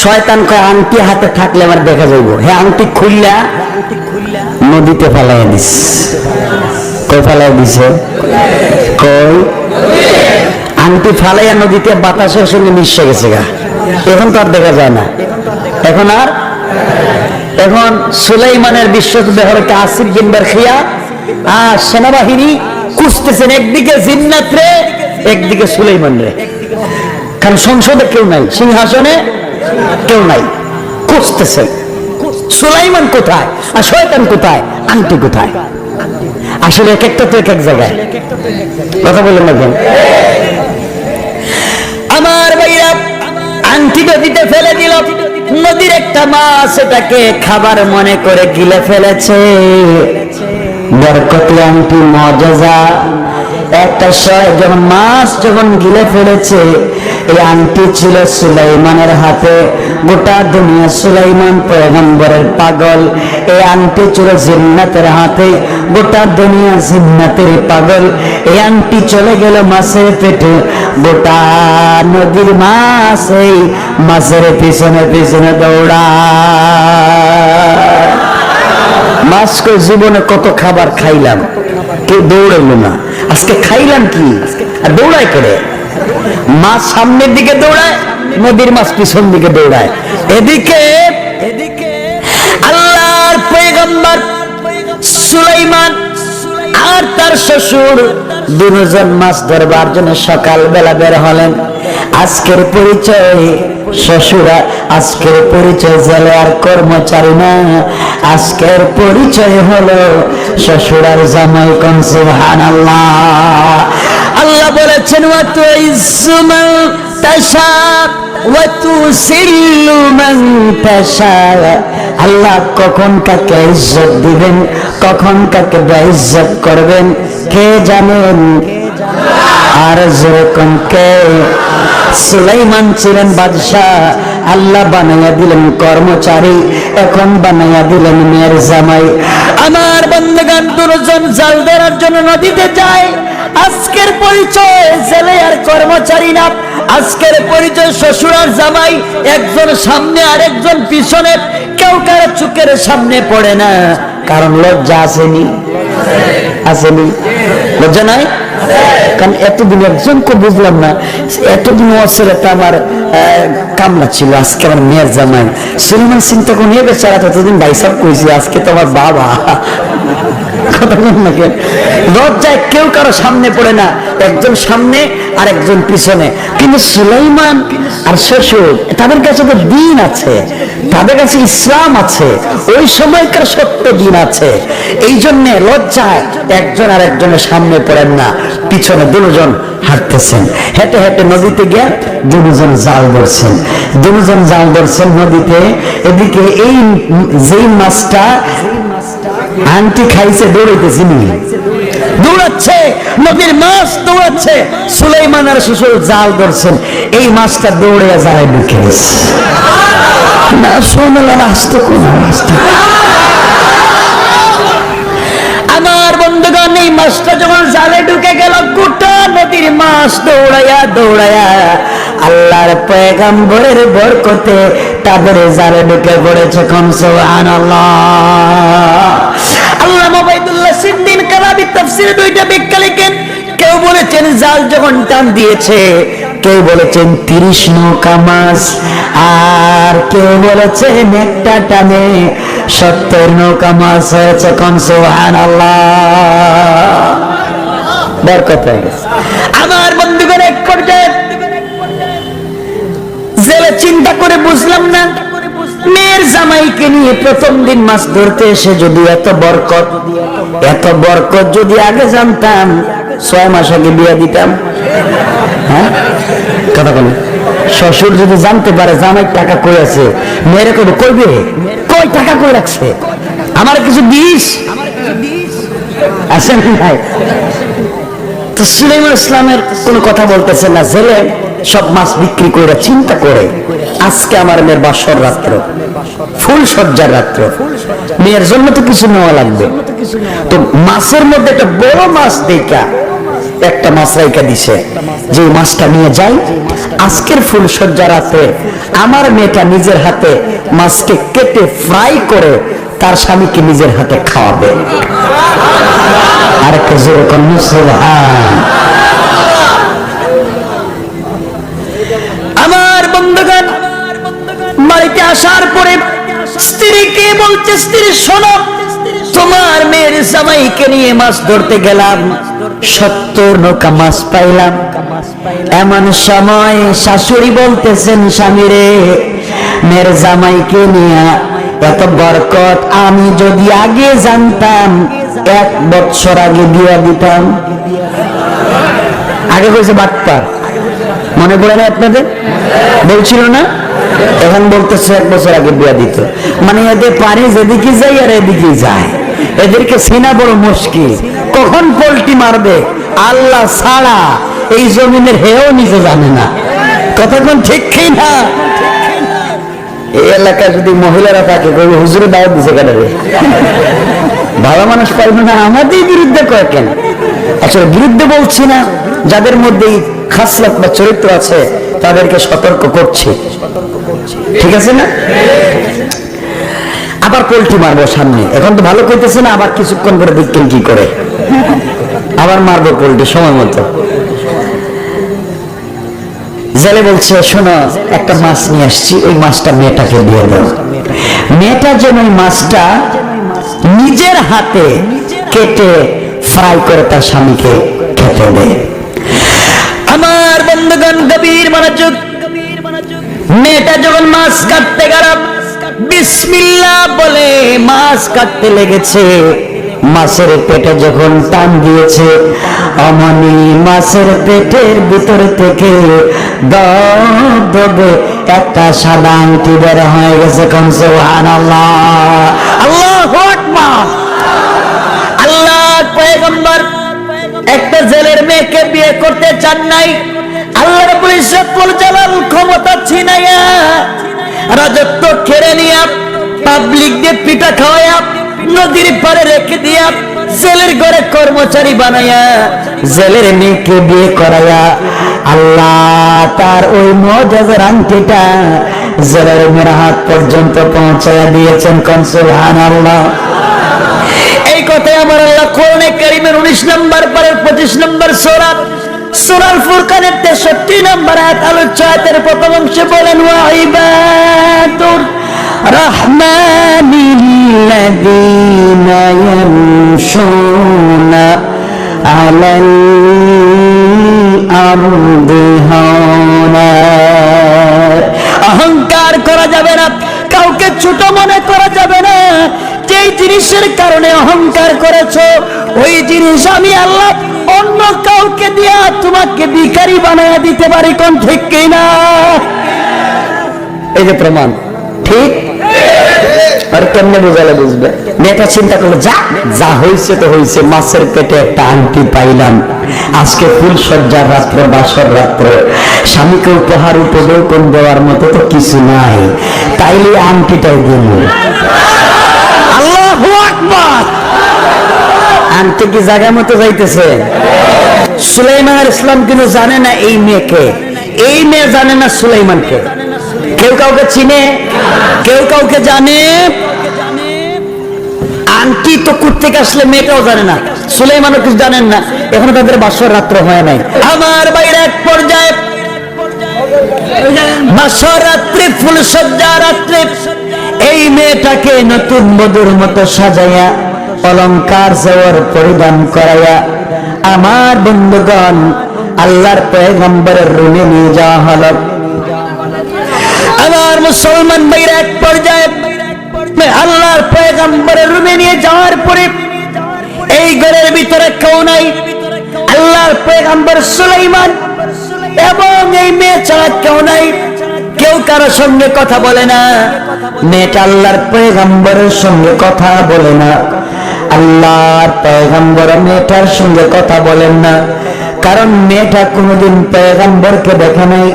শয়তান কয় আংটি হাতে থাকলে আমার দেখা যাইব। হ্যাঁ, আংটি খুললা নদীতে ফেলাই দিস। কই ফেলাই দিছে? কই আংটি ফালাইয়া নদীতে বাতাসের সঙ্গে মিশে গেছে গা। এখন তো আর দেখা যায় না। এখন সুলাইমানের বিশ্বযুদ্ধে আসিফ বিন বারখিয়া আর সেনাবাহিনী কুস্তেছেন, একদিকে জিন্নাত রে, একদিকে সুলাইমান রে। কারণ সংসদে কেউ নাই, সিংহাসনে কেউ নাই, কুস্তেছেন। সুলাইমান কোথায় আর শয়তান কোথায়, আংটি কোথায়? আসলে এক একটা তো এক এক জায়গায়। কথা বললেন না কেন? আমার ভাইরা আংটি নদীতে ফেলে দিল। নদীর একটা মাছ এটাকে খাবার মনে করে গিলে ফেলেছে। বরকতি আংটি মুআজিজা। একটা যখন মাছ যখন গিলে ফেলেছে, এই আংটি ছিল সুলাইমানের হাতে। গোটা দুনিয়া সুলাইমান পয়গম্বরের পাগল। এই আংটি ছিল জিন্নাতের হাতে। গোটা দুনিয়া জিন্নাতের পাগল। এই আংটি চলে গেল মাছের পেটে। গোটা নদীর মাছ এই মাছের পিছনে পিছনে দৌড়া। মাছকে জীবনে কত খাবার খাইলাম, কেউ দৌড়াইল না। আজকে খাইলাম কি আর দৌড়ায় করে? মাছ সামনের দিকে দৌড়ায়, নদীর মাছ পিছন দিকে দৌড়ায়। এদিকে আল্লাহর পয়গম্বর সুলাইমান আর তার শ্বশুর দুজন মাছ ধরবার জন্য সকালবেলা বের হলেন। আজকের পরিচয় শ্বশুরা, আজকের পরিচয় জেলে আর কর্মচারী না, আজকের পরিচয় হলো শ্বশুরার জামাই। কোন সুবহানাল্লাহ। আল্লাহ বলেছেন ওয়া তুইজ্জু মান তাশা ওয়া তুযিল্লু মান তাশা। আল্লাহ কখন কাকে ইজ্জত দিবেন, কখন কাকে বেইজ্জত করবেন কে জানেন? আর যেরকম কে সুলাইমান ছিলেন বাদশাহ, আল্লাহ বানাইয়া দিলেন কর্মচারী, এখন বানাইয়া দিলেন মেয়ের জামাই। আমার বন্ধুগণ, দুজন জাল ধরার জন্য নদীতে যায়। আজকের পরিচয় জেলে আর কর্মচারী না, আজকের পরিচয় শ্বশুর আর জামাই। একজন সামনে আর একজন পিছনে। কেউ কারো চোখের সামনে পড়ে না, কারণ লজ্জা আসেনি। আসেনি? লজ্জা নাই? কারণ এতদিন একজনকে বুঝলাম না, এতদিন অসেরাটা আমার কামলা ছিল, আজকে আমার মেয়ের জামাই। সুলাইমান চিন্তা করে নিয়ে বেচারা ততদিন ভাইসাব কইছি, আজকে তো আমার বাবা। কথা বল না কেন? লজ্জায় কেউ কারো সামনে পড়ে না, একজন সামনে আর একজন পিছনে। কিন্তু সুলাইমান আর শ্বশুর, তাদের কাছে তো দিন আছে, তাদের কাছে ইসলাম আছে, ওই সময়কার সত্য দিন আছে। এই জন্য লজ্জায় একজন আর একজনের সামনে পড়েন না, পিছনে দুজন হাঁটতেছেন। হেঁটে হেঁটে নদীতে গিয়ে দুজন জাল ধরছেন। দুজন জাল ধরছেন নদীতে। এদিকে এই যেই মাছটা আংটি খাইছে দৌড়াইতেছি, দৌড়াচ্ছে, নদীর মাছ দৌড়াচ্ছে। সুলাইমান আর শ্বশুর জাল ধরছেন, এই মাছটা দৌড়ে যায় ঢুকে গেছে। না শোনালেন আসতে কোন রাস্তা। আমার বন্ধুগণ, এই মাছটা যখন জালে ঢুকে গেল, গোটা নদীর মাছ দৌড়াইয়া দৌড়াইয়া আল্লাহর পয়গম্বরের বরকতে তাদের জালে ঢুকে পড়েছে। কোন সুবহানাল্লাহ। আল্লামা ওবায়দুল্লাহ সিদ্দিন কালাবী তাফসীরে দুইটা ব্যাখ্যা লিখেন। কেউ বলেছেন জাল যখন টান দিয়েছে, কেউ বলেছেন 30 নৌকা মাছ, আর কেউ বলেছেন একটা টানে 70 নৌকা মাছ হয়েছে। কোন সুবহানাল্লাহ। বরকত হয়ে গেছে। আমার বন্ধুগণ, এক পর্যায়ে জেলে চিন্তা করে বুঝলাম না, মেয়ের জামাইকে নিয়ে প্রথম দিন মাছ ধরতে এসে যদি এত বরকত যদি আগে জানতাম, 6 মাস আগে বিয়ে দিতাম। হ্যাঁ, কথা বলে। শ্বশুর যদি জানতে পারে জামাই টাকা কই আছে, মেয়েরে কইবে কই টাকা কই রাখছে, আমার কিছু দিস। আসেন ভাই, তো সুলাইমান ইসলামের কোনো কথা বলতেছে না। জেলে সব মাছ বিক্রি করে চিন্তা করে, আজকে আমার মেয়ের বাসর রাত্র, ফুল সজ্জার রাত্র, মেয়ের জন্য তো কিছু নেওয়া লাগবে। তো মাছের মধ্যে একটা বড় মাছ দেখা একটা মাছ রাইখা দিছে, যে মাছটা নিয়ে যাই, আজকের ফুলসজ্জা রাতে আমার মেয়েটা নিজের হাতে মাছকে কেটে ফ্রাই করে তার স্বামীকে নিজের হাতে খাওয়াবে। আর একটা জোরে কন্যা সুবহান। আমার বন্ধুগণ, বাড়িতে আসার পরে স্ত্রীকে বলছে, স্ত্রী শোনো, তোমার মেয়ের জামাইকে নিয়ে মাছ ধরতে গেলাম, 70 নৌকা মাছ পাইলাম। এমন সময় শাশুড়ি বলতেছেন, স্বামী রে, মেয়ের জামাইকে নিয়ে এত বরকত, আমি যদি আগে জানতাম 1 বছর আগে বিয়ে দিতাম। আগে কইছে বাটপার, মনে পড়ে না আপনাদের? বলছিল না? এখন বলতেছে 1 বছর আগে বিয়ে দিত। মানে এদের পারে যেদিকে যাই আর এদিকে যায়, এদেরকে চেনা বড় মুশকিল। কখন পল্টি মারবে আল্লাহ ছাড়া এই জমিনের হেও নিজে জানে না। কতক্ষণ ঠিক কি না? এই এলাকায় যদি মহিলারা থাকে, হুজুরে দাওয়াত দিছে কেন রে? ভালো মানুষ পাইবে না, আমাদের বিরুদ্ধে কয় কেন? আসলে বিরুদ্ধে বলছি না, যাদের মধ্যে খাসলত বা চরিত্র আছে তাদেরকে সতর্ক করছি, ঠিক আছে না? আবার পোল্ট্রি মারবো সামনে, এখন তো ভালো করতেছে না, আবার কিছুক্ষণ করে দেখতেন কি করে, আবার মারবো পোল্ট্রি সময় মতো। জেলে বলছে, শোনো, একটা মাছ নিয়ে আসছি, ওই মাছটা মেয়েটাকে দিয়ে দাও। মেয়েটা যেন ওই মাছটা নিজের হাতে কেটে ফ্রাই করে তার স্বামীকে খেতে দেয়। আমার বন্ধুগণ, গভীর মনোযোগ। মেয়েটা যখন মাছ কাটতে গেল, বিসমিল্লাহ বলে মাছ কাটতে লেগেছে। মাছের পেটে যখন টান দিয়েছে, অমনি মাছের পেটের ভিতর থেকে দবদবে একটা সাদা আংটি বের হয়ে গেছে। কোন সুবহানাল্লাহ, আল্লাহু আকবার। আল্লাহ পয়গম্বর একটা জেলের মেয়েকে বিয়ে করতে চান নাই। আল্লাহ রাব্বুল ইজ্জত ওয়াল জালাল ক্ষমতা ছিনাইয়া, রাজত্ব কেড়ে নিয়া, পাবলিক দিয়ে পিঠা খাওয়ায়া, নদীর পারে রেখে দিয়া, জেলের ঘরে কর্মচারী বানায়া, জেলের মেয়েকে বিয়ে করায়া আল্লাহ তার ওই মুআজিজার আংটিটা জেলের মেয়ের হাত পর্যন্ত পৌঁছায়া দিয়েছেন। কোন সুবহানাল্লাহ। এই কথাই আমার আল্লাহ কোরআনে কারীমের 19 নম্বর পারার 25 নম্বর সূরা সূরাল ফুরকানের 63 নম্বর আয়াত আয়াতের প্রথম অংশে বলেন, ওয়া ইবাদুর রাহমানিল্লাযীনা ইয়ামশুনা আলাল আরদি হাওনা। অহংকার করা যাবে না, কাউকে ছোট মনে করা যাবে না। যেই জিনিসের কারণে অহংকার করেছো, ওই জিনিস আমি আল্লাহ অন্য কাউকে দিয়া তোমাকে ভিখারি বানায়া দিতে পারি। কোন ঠিক কিনা? এই যে প্রমাণ, ঠিক? আর কেমনে বোঝালে বুঝবে? মেয়েটা চিন্তা করলো, যা যা হয়েছে তো হয়েছে, মাছের পেটে একটা আংটি পাইলাম, আজকে ফুলসজ্জার রাত্র, বাসর রাত্র, স্বামীকে উপহার উপঢৌকন দেওয়ার মতো তো কিছু নাই, তাইলে আংটিটাই দিল। আল্লাহু আকবার। আংটি কি জায়গা মতো যাইতেছে? সুলাইমান আলাইহিস সালাম কিন্তু জানে না এই মেয়েকে, এই মেয়ে জানে না সুলাইমানকে। কেউ কাউকে চিনে, কেউ কাউকে জানে। আংটি তো কোত্থেকে আসলে মেয়েটাও জানে না, সুলাইমানও কিছু জানেন না, এখনো তাদের বাসর রাত্র হয় নাই। আমার বাইরে এক পর্যায়ে বাসর রাত্রে, ফুলসজ্জা রাত্রে, এই মেয়েটাকে নতুন বধূর মতো সাজাইয়া, অলংকার জওহর পরিধান করাইয়া আমার বন্ধুগণ আল্লাহর পয়গম্বরের রুমে নিয়ে যাওয়া হলো। আমার মুসলমান ভাইরা এক পর্যায়ে আল্লাহর পয়গম্বরের রুমে নিয়ে যাওয়ার পরে এই ঘরের ভিতরে কেউ নাই, আল্লাহর পয়গম্বর সুলাইমান এবং এই মেয়ে ছাড়া কেউ নাই। কেউ কারোর সঙ্গে কথা বলে না, মেয়েটা আল্লাহর পয়গম্বরের সঙ্গে কথা বলে না। আল্লাহর পয়গম্বর মেয়েটার সঙ্গে কথা বলেন না, কারণ মেয়েটা কোনোদিন পয়গম্বরকে দেখে নাই,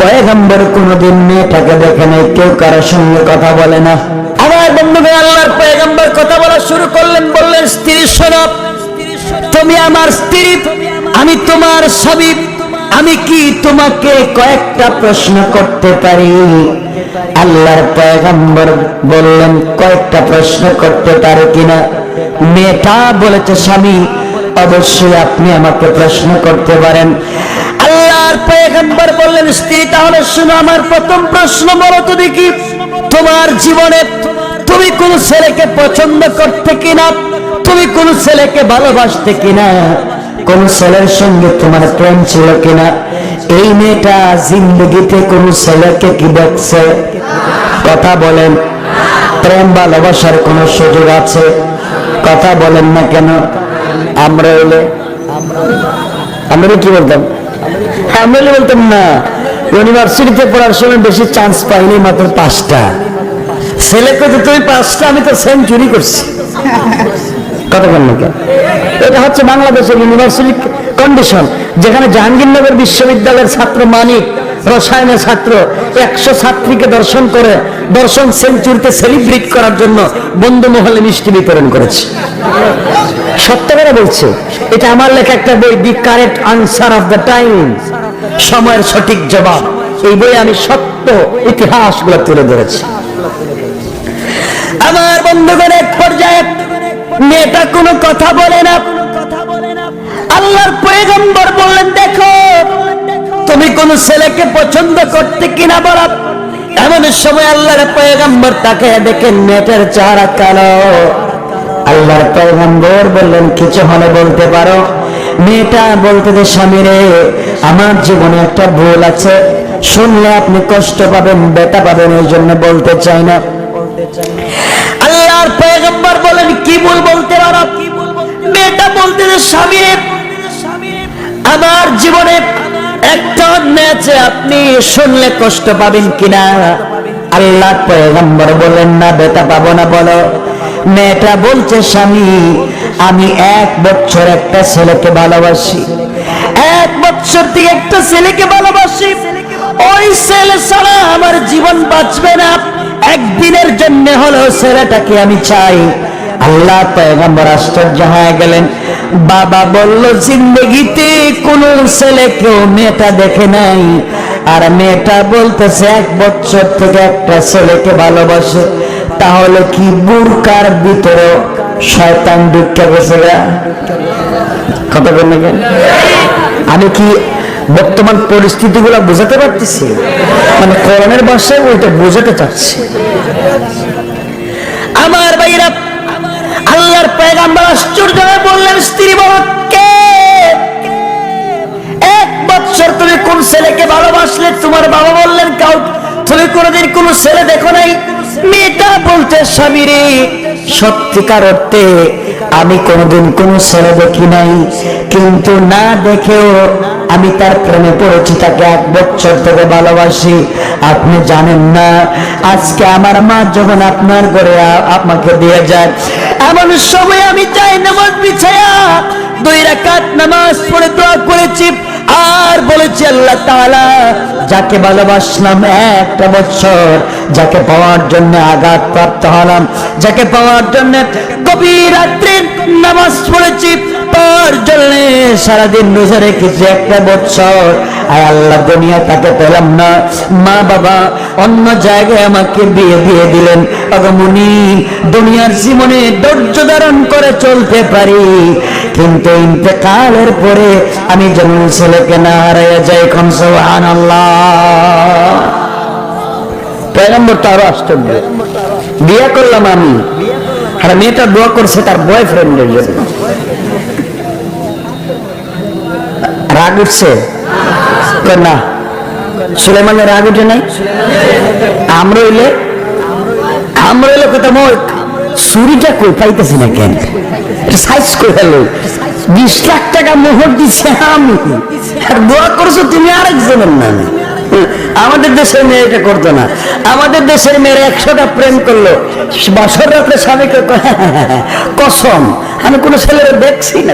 পয়গম্বর কোনোদিন মেয়েটাকে দেখে নাই। কেউ কারোর সঙ্গে কথা বলে না। আমার বন্ধুগণ, আল্লাহর পয়গম্বর কথা বলা শুরু করলেন, বললেন, স্ত্রী শোনো, তুমি আমার স্ত্রী, আমি তোমার স্বামী, আমি কি তোমাকে কয়েকটা প্রশ্ন করতে পারি? আল্লাহর পয়গম্বর বললেন, কয়েকটা প্রশ্ন করতে পারে কিনা? মেয়েটা বলেছে, স্বামী অবশ্যই আপনি আমাকে প্রশ্ন করতে পারেন। আল্লাহর পয়গম্বর বললেন, স্ত্রী তাহলে শুনো, আমার প্রথম প্রশ্ন বলো তো দেখি, তোমার জীবনে তুমি কোন ছেলেকে পছন্দ করতে কিনা, তুমি কোন ছেলেকে ভালোবাসতে কিনা, কোন ছেলের সঙ্গে তোমার প্রেম ছিল কিনা? এই মেয়েটা জিন্দগিতে কোন ছেলেকে কি দেখছে? কথা বলেন। প্রেম ভালোবাসার কোন সুযোগ আছে? কথা বলেন না কেন? আমরা কি বলতাম? আমরা বলতাম না, ইউনিভার্সিটিতে পড়ার সময় বেশি চান্স পাইনি, মাত্র 5টা। ছেলেকে তো তুমি 5টা, আমি তো সেঞ্চুরি করছি। কথা বল না কেন? এটা হচ্ছে বাংলাদেশের ইউনিভার্সিটি কন্ডিশন, যেখানে জাহাঙ্গীরনগর বিশ্ববিদ্যালয়ের ছাত্র মানিক রসায়নের ছাত্র 100 ছাত্রীকে দর্শন করে দর্শন সেঞ্চুরিতে সেলিব্রেট করার জন্য বন্ধু মহলে মিষ্টি বিতরণ করেছে। সত্য কথা বলছে, এটা আমার লেখা একটা বই, the correct answer of the time, সময়ের সঠিক জবাব। এই বইয়ে আমি সত্য ইতিহাসগুলো তুলে ধরেছি। আমার বন্ধুগণ, এক পর্যায়ে মেয়েটা কোনো কথা বলে না। আল্লাহর পয়গম্বর বললেন, দেখো তুমি কোন ছেলেকে পছন্দ করতে কিনা বলো। এমন সময় আল্লাহর পয়গম্বর তাকে দেখেন মেয়েটার চেহারা কালো। আল্লাহর পয়গম্বর বললেন, কিছু হলে বলতে পারো। মেয়েটা বলতে যে, স্বামী রে, আমার জীবনে একটা ভুল আছে, শুনলে আপনি কষ্ট পাবেন, ব্যথা পাবেন, এই জন্য বলতে চাই না। আল্লাহর পয়গম্বর বলেন, কি ভুল বলতে পারো? মেয়েটা বলতে যে, স্বামী রে, আমার জীবনে একটা অন্যায় আছে, আপনি শুনলে কষ্ট পাবেন কিনা? আল্লাহর পয়গম্বর বলেন, না, ব্যথা পাবো না, বলো। মেয়েটা বলছে, স্বামী আমি 1 বছর একটা ছেলেকে ভালোবাসি, 1 বছর থেকে একটা ছেলেকে ভালোবাসি, ওই ছেলে ছাড়া আমার জীবন বাঁচবে না, একদিনের জন্য হলেও ছেলেটাকে আমি চাই। আল্লাহ পয়গম্বর আশ্চর্য হয়ে গেলেন। বাবা বলল, জিন্দগিতে কোন ছেলেকেও মেয়েটা দেখে নাই, আর মেয়েটা বলতেছে 1 বছর থেকে একটা ছেলেকে ভালোবাসে, তাহলে কি বুরকার ভিতরে শয়তান ঢুকে গেছে? কথা বললেন কেন? আমি কি বর্তমান পরিস্থিতিগুলো বোঝাতে পারতেছি? মানে কোরআনের ভাষায় ওইটা বোঝাতে চাচ্ছি। আমার ভাইরা, আল্লাহর পয়গম্বর আশ্চর্য হয়ে বললেন, স্ত্রী বলো, কে 1 বছর তুমি কোন ছেলেকে ভালোবাসলে? তোমার বাবা বললেন, কাউ, তুমি কোনদিন কোন ছেলে দেখো নাই? মেয়েটা বলতে, স্বামী রে, সত্যিকার অর্থে আমি কোনদিন কোন ছেলে দেখি নাই, কিন্তু না দেখেও আমি তার প্রেমে পড়েছি, তাকে 1 বছর থেকে ভালোবাসি। আপনি জানেন না, আজকে আমার মা যখন আপনার ঘরে আমাকে দিয়ে যায়, এমন সময় আমি যাই নামাজ বিছায়া 2 রাকাত নামাজ পড়ে দোয়া করেছি, আর বলেছি, আল্লাহ তাআলা, যাকে ভালোবাসলাম 1 বছর, যাকে পাওয়ার জন্য আঘাত প্রাপ্ত হলাম, যাকে পাওয়ার জন্য গভীর রাত্রে নামাজ পড়েছি, পাওয়ার জন্য সারাদিন রোজা রেখেছি 1 বছর, আয় আল্লাহ, দুনিয়া তাকে পেলাম না, মা বাবা অন্য জায়গায় আমাকে বিয়ে দিয়ে দিলেন। আগমনী দুনিয়ার জীবনে ধৈর্য ধারণ করে চলতে পারি, কিন্তু ইন্তেকালের পরে আমি যেমন ছেলেকে না হারিয়ে যাই। কোন সুবহানাল্লাহ। পয়গম্বর তো আরো আশ্চর্য, বিয়ে করলাম আমি, আর মেয়েটা দোয়া করছে তার বয়ফ্রেন্ডের জন্য। রাগ উঠছে না? সুলাইমানের রাগ উঠে নাই? আমরা হইলে কথা, চুরিটা কই পাইতেছি না কেন? সাইজ করে হলো 20 লাখ টাকা মোহর দিচ্ছে আমি, আর দোয়া করছো তুমি আরেকজনের নামে। আমাদের দেশের মেয়ে এটা করতো না। আমাদের দেশের মেয়েরা 100টা প্রেম করলো, বছর রাত্রে স্বামীকে কসম, আমি কোনো ছেলেরা দেখছি না।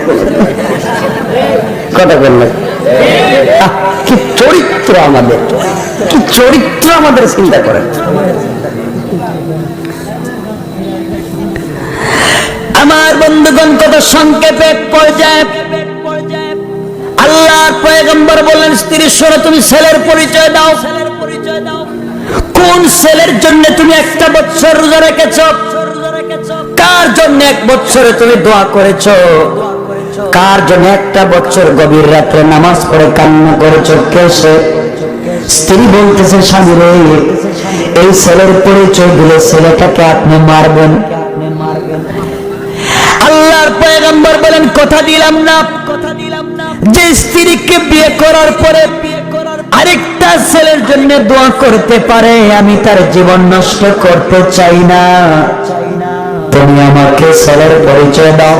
কথা বললেন, কি চরিত্র আমাদের, কি চরিত্র আমাদের, চিন্তা করেন। আমার বন্ধুগণ, কত সংক্ষেপে পর্যায়ে আল্লাহর পয়গম্বর বললেন, স্ত্রী শোনো, তুমি ছেলের পরিচয় দাও। কোন ছেলের জন্য তুমি 1 বছর রোজা রেখেছো? কার জন্য 1 বছরে তুমি দোয়া করেছো? কার জন্য 1 বছর গভীর রাত্রে নামাজ পড়ে কান্না করেছো? কে সে? স্ত্রী বলতেছে, স্বামী রে, এই ছেলের পরিচয় দিলে ছেলেটাকে আপনি মারবেন। আল্লাহর পয়গম্বর বলেন, কথা দিলাম না যে স্ত্রীকে বিয়ে করার পরে আরেকটা ছেলের জন্য দোয়া করতে পারে, আমি তার জীবন নষ্ট করতে চাই না। তুমি আমাকে ছেলের পরিচয় দাও।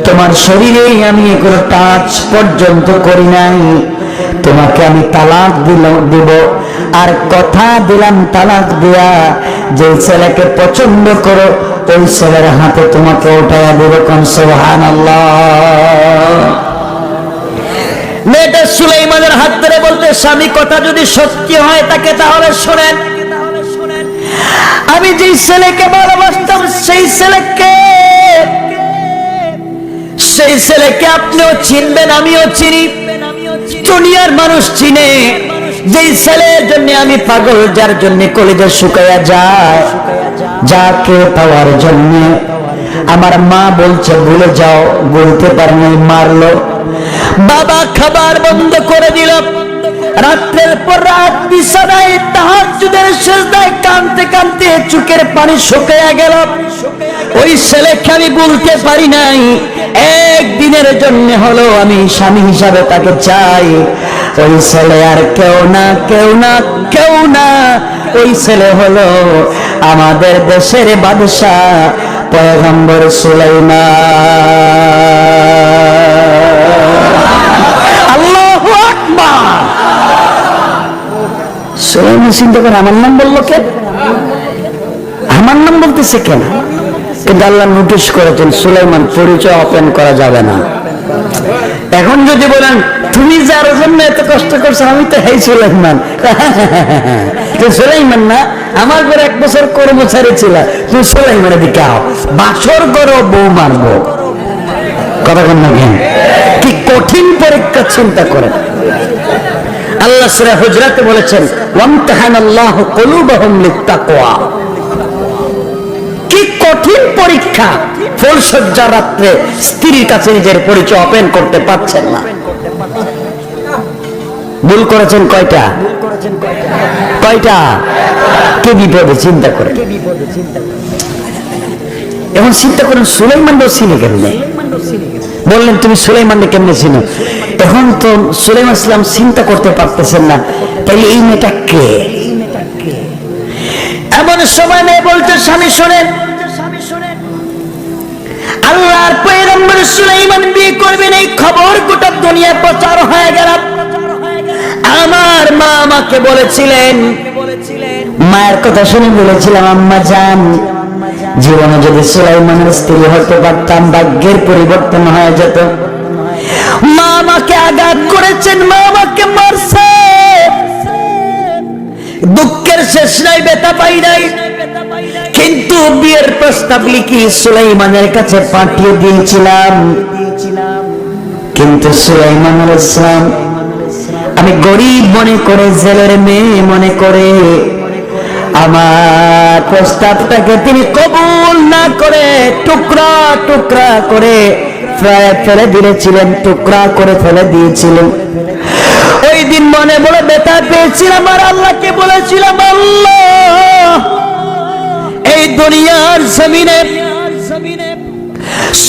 তোমার শরীরে আমি এগুলো টাচ পর্যন্ত করি নাই, তোমাকে আমি তালাক দিব। আর কথা দিলাম তালাক দিয়া যে ছেলেকে পছন্দ করো ওই ছেলের হাতে তোমাকে উঠাইয়া দেব। কোন সুবহানাল্লাহ। মেয়েটা সুলাইমানের হাত ধরে বলতে, স্বামী কথা যদি সত্যি হয় তাকে তাহলে শোনেন, আমি যেই ছেলেকে ভালোবাসতাম সেই ছেলেকে আপনিও চিনবেন, আমিও চিনি, দুনিয়ার মানুষ চিনে। যেই ছেলের জন্য আমি পাগল, যার জন্য কলিজা শুকায়া যায়, যাকে পাওয়ার জন্য আমার মা বলছে ভুলে যাও, বলতে পারেনি, মারলো। বাবা খাবার বন্ধ করে দিল। রাত্রের পর রাত বিছানায় তাহাজ্জুদের সিজদায় কাঁদতে কাঁদতে চোখের পানি শুকিয়ে গেল। ওই ছেলেকে আমি বলতে পারি নাই, একদিনের জন্য হলো আমি স্বামী হিসাবে তাকে চাই। ওই ছেলে আর কেউ না, কেউ না, কেউ না, ওই ছেলে হলো আমাদের দেশের বাদশা পয়গম্বর সুলাইমান। আল্লাহু আকবার। সুলাইমান চিন্তা করে, আমার নাম বললো কেন? আমার নাম বলতেছে কেন? কিন্তু আল্লাহ নোটিশ করেছেন, সুলাইমান পরিচয় ওপেন করা যাবে না। এখন যদি বলেন তুমি যার জন্য এত কষ্ট করছো, আমি তো হেই সুলাইমান। সুলাইমান না, আমার ঘরে 1 বছর কর্মচারী ছিল, তুমি সুলাইমানের দিকে আও, বাসর করো, বউ মারবো। কথা কন না কেন? কি কঠিন পরীক্ষা, চিন্তা করে। আল্লাহ সূরা হুজরাতে বলেছেন, ওয়ামতাহানাল্লাহু কুলুবাহুম লিত্তাকওয়া। কি কঠিন পরীক্ষা। ফুলসজ্জা রাত্রে স্ত্রীর কাছে নিজের পরিচয় ওপেন করতে পারছেন না। ভুল করেছেন কয়টা? কি বিপদে, চিন্তা করে। এখন চিন্তা করেন, সুলাইমান চিনে কেন? বললেন তুমি সুলাইমানকে কেমনে চিনো? এখন তো সুলাইমান ইসলাম চিন্তা করতে পারতেছেন না, তাইলে এই মেয়েটা কে? এমন সময় মেয়ে বলতে, স্বামী শোনেন, আল্লাহর পয়গম্বর সুলাইমান বিয়ে করবেন এই খবর গোটা দুনিয়ায় প্রচার হয়ে গেল। আমার মা আমাকে বলেছিলেন, মায়ের কথা শুনে বলেছিলাম, আম্মা জান, জীবনে যদি সুলাইমানের স্ত্রী হতে পারতাম ভাগ্যের পরিবর্তন হয়ে যেত। মা আমাকে আঘাত করেছেন, মা আমাকে মারছে, দুঃখের শেষ নাই, ব্যথা পাই নাই। কিন্তু বিয়ের প্রস্তাব লিখি সুলাইমানের কাছে পাঠিয়ে দিয়েছিলাম। কিন্তু সুলাইমান আলাইহিস সালাম আমি গরিব মনে করে, জেলের মেয়ে মনে করে আমার প্রস্তাবটাকে তিনি কবুল না করে টুকরা টুকরা করে ফেলে দিয়েছিলেন, টুকরা করে ফেলে দিয়েছিলেন। ওই দিন মনে বড় ব্যথা পেয়েছিলাম, আর আল্লাহকে বলেছিলাম, আল্লাহ এই দুনিয়ার জমিনে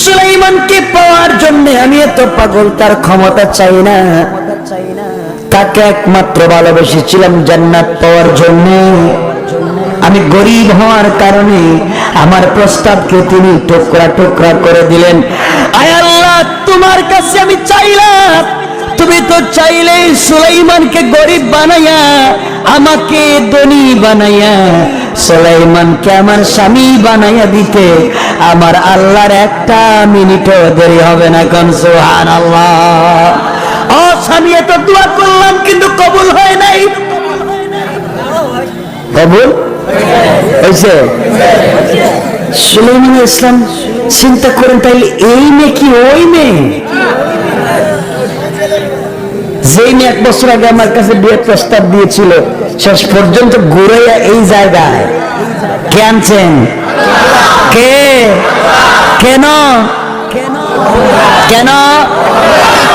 সুলাইমানকে পাওয়ার জন্য আমি এত পাগল, তার ক্ষমতা চাই না। তাকে একমাত্র ভালোবেসেছিলাম জান্নাত পাওয়ার জন্য। আমি গরিব হওয়ার কারণে আমার প্রস্তাবকে তিনি টুকরা টুকরা করে দিলেন। আয় আল্লাহ, তোমার কাছে আমি চাইলাম, তুমি তো চাইলে সুলাইমানকে গরিব বানাইয়া আমাকে ধনী বানাইয়া সুলাইমানকে আমার স্বামী বানাইয়া দিতে আমার আল্লাহর একটা মিনিটও দেরি হবে না। কোন সুবহানাল্লাহ। ও স্বামী, এত দোয়া করলাম কিন্তু কবুল হয় নাই। কবুল হয়েছে? সুলাইমান ইসলাম চিন্তা করেন, তাইলে এই মেয়ে কি ওই মেয়ে? যেই মেয়ে 1 বছর আগে আমার কাছে বিয়ের প্রস্তাব দিয়েছিল শেষ পর্যন্ত ঘুরাইয়া এই জায়গায় কে আনছেন? কে? কেন? কেন?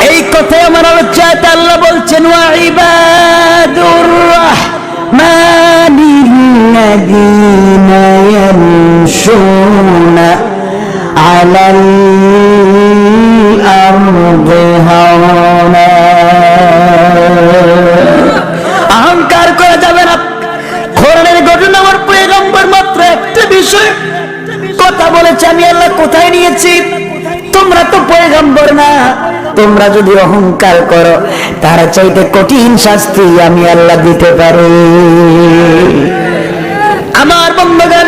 এই কথাই আমার আলোচনাতে আল্লাহ বলছেন ওয়া ইবাদুর রাহমানিল্লাযীনা ইয়ামশুনা আলাল আরদি হাওনা। অহংকার করা যাবে না। কোরআনের ঘটনা আমার পয়গম্বর মাত্র একটা বিষয় কথা বলেছে, আমি আল্লাহ কোথায় নিয়েছি? তোমরা তো পয়গম্বর না, তোমরা যদি অহংকার করো তার চাইতে কঠিন শাস্তি আমি আল্লাহ দিতে পারি। আমার বন্ধুগণ,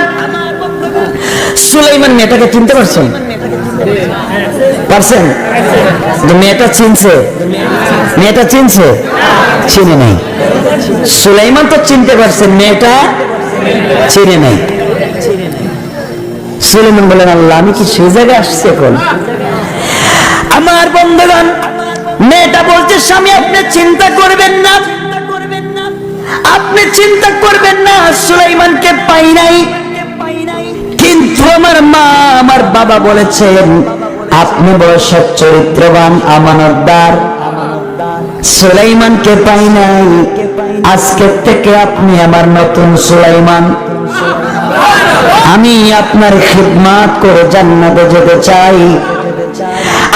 সুলাইমান মেয়েটাকে চিনতে পারছেন? পারছেন? মেয়েটা চিনছে? মেয়েটা চিনছে? চিনে নাই। সুলাইমান তো চিনতে পারছেন, মেয়েটা চিনে নাই। সুলাইমান বলেন আল্লাহ আমি কি সেই জায়গায় আসছি এখন? আমার বন্ধুগণ, মেয়েটা বলছে স্বামী আপনি চিন্তা করবেন না, আপনি চিন্তা করবেন না, সুলাইমানকে পাই নাই, কিন্তু আমার মা আমার বাবা বলেছেন আপনি বড় সৎ চরিত্রবান আমানতদার, সুলাইমানকে পাই নাই, আজকের থেকে আপনি আমার নতুন সুলাইমান, আমি আপনার খিদমত করে জান্নাতে যেতে চাই।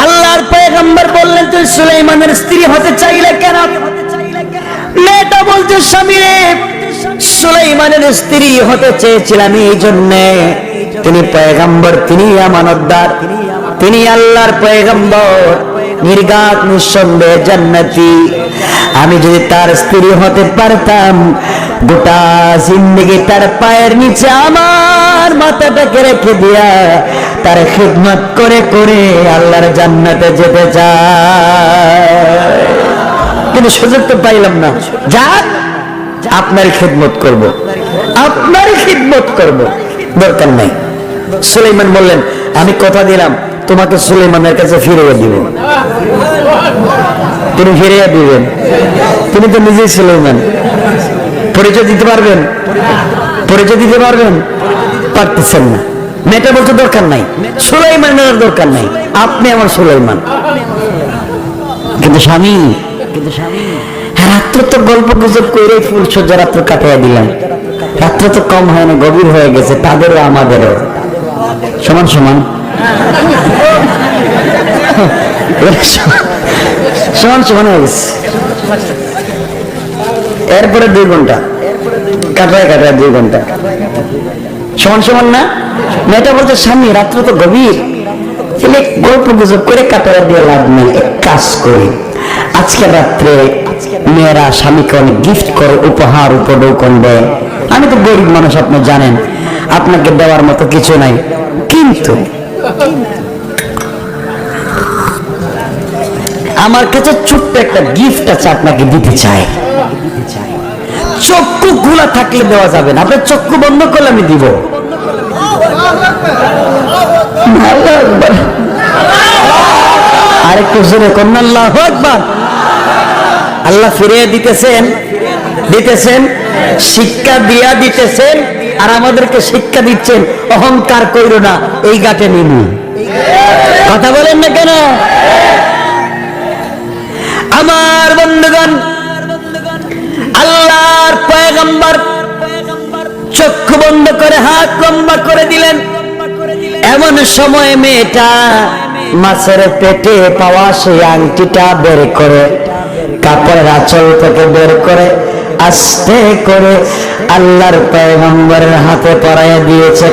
আল্লাহর পয়গম্বর বললেন তুই সুলাইমানের স্ত্রী হতে চাইলে কেন? মেয়েটা বলছে স্বামী রে, সুলাইমানের স্ত্রী হতে চেয়েছিলাম এই জন্যে তিনি পয়গম্বর, তিনি আমানতদার, তিনি আল্লাহর পয়গম্বর, নির্ঘাত নিঃসন্দেহে জান্নাতি। আমি যদি তার স্ত্রী হতে পারতাম গোটা জিন্দেগি তার পায়ের নিচে আমার মাথাটাকে রেখে দিয়া তার খিদমত করে করে আল্লাহর জান্নাতে যেতে চাই, কিন্তু সুযোগ তো পাইলাম না। যাক আপনার খিদমত করব, আপনার খিদমত করব, দরকার নাই। সুলাইমান বললেন আমি কথা দিলাম তোমাকে সুলাইমানের কাছে ফিরিয়ে দিব। তিনি ফিরিয়ে দিবেন? তিনি তো নিজেই সুলাইমান। পরিচয় দিতে পারবেন? পরিচয় দিতে পারবেন? পারতেছেন না। মেয়েটা বলতে দরকার নাই, সুলাইমানের দরকার নাই, আপনি আমার সুলাইমান। কিন্তু স্বামী রাত্র তো গল্প গুজব করে ফুল সজ্জা রাত্র কাটাইয়া দিলাম, রাত্র তো কম হয় না, গভীর হয়ে গেছে, তাদেরও আমাদেরও সমান সমান সমান সমান হয়ে গেছে। এরপরে 2 ঘন্টা কাটায় 2 ঘন্টা সমান সমান না? মেয়েটা বলছে স্বামী রাত্র তো গভীর, গল্প গুজব করে কাটায় দিয়ে লাভ নেই, এক কাজ করি আজকে রাত্রে মেয়েরা স্বামীকে অনেক গিফট করে, উপহার উপঢৌকন দেয়। আমি তো গরিব মানুষ, আপনি জানেন আপনাকে দেওয়ার মতো কিছু নাই, কিন্তু আমার কাছে ছোট্ট একটা গিফট আছে আপনাকে দিতে চাই। চক্ষু খোলা থাকলে দেওয়া যাবে না, আপনার চক্ষু বন্ধ করলে আমি দিব। আরেকটু জোরে করুন আল্লাহু আকবার। আল্লাহ ফিরিয়ে দিতেছেন, শিক্ষা দিয়া দিতেছেন, আর আমাদেরকে শিক্ষা দিচ্ছেন অহংকার কইরো না, এই গাটে নিবি। কথা বলেন না কেন? আমার বন্ধুগণ, আল্লাহর পয়গম্বর চক্ষু বন্ধ করে হাত লম্বা করে দিলেন। এমন সময় মেয়েটা মাছের পেটে পাওয়া সেই আংটিটা বের করে, কাপড়ের আঁচল থেকে বের করে আস্তে করে আল্লাহর পয়গম্বরের হাতে পরাইয়া দিয়েছে।